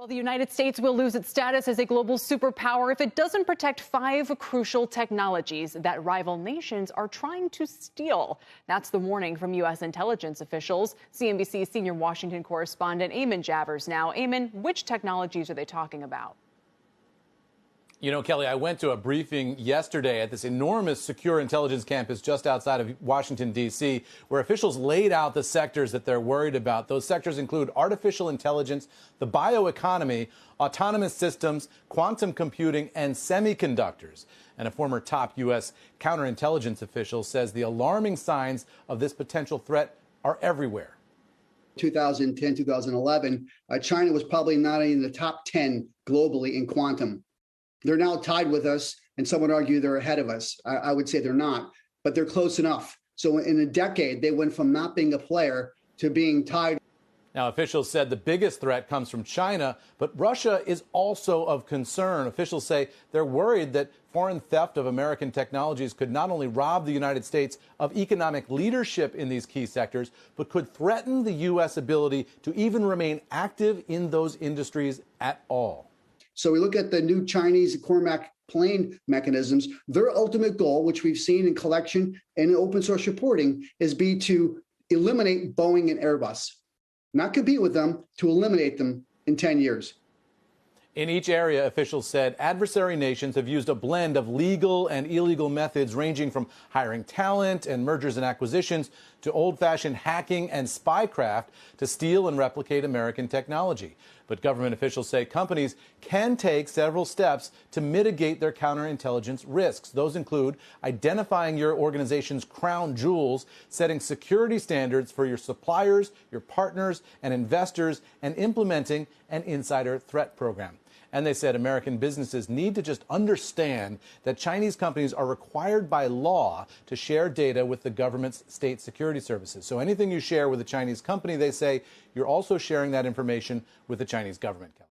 Well, the United States will lose its status as a global superpower if it doesn't protect 5 crucial technologies that rival nations are trying to steal. That's the warning from U.S. intelligence officials. CNBC senior Washington correspondent Eamon Javers now. Eamon, which technologies are they talking about? You know, Kelly, I went to a briefing yesterday at this enormous secure intelligence campus just outside of Washington, D.C., where officials laid out the sectors that they're worried about. Those sectors include artificial intelligence, the bioeconomy, autonomous systems, quantum computing, and semiconductors. And a former top U.S. counterintelligence official says the alarming signs of this potential threat are everywhere. 2010, 2011, China was probably not in the top 10 globally in quantum. They're now tied with us, and some would argue they're ahead of us. I would say they're not, but they're close enough. So in a decade, they went from not being a player to being tied. Now, officials said the biggest threat comes from China, but Russia is also of concern. Officials say they're worried that foreign theft of American technologies could not only rob the United States of economic leadership in these key sectors, but could threaten the U.S. ability to even remain active in those industries at all. So we look at the new Chinese Cormac plane mechanisms. Their ultimate goal, which we've seen in collection and in open source reporting, is to eliminate Boeing and Airbus, not compete with them, to eliminate them in 10 years. In each area, officials said adversary nations have used a blend of legal and illegal methods ranging from hiring talent and mergers and acquisitions to old-fashioned hacking and spycraft to steal and replicate American technology. But government officials say companies can take several steps to mitigate their counterintelligence risks. Those include identifying your organization's crown jewels, setting security standards for your suppliers, your partners, and investors, and implementing an insider threat program. And they said American businesses need to just understand that Chinese companies are required by law to share data with the government's state security services. So anything you share with a Chinese company, they say, you're also sharing that information with the Chinese government.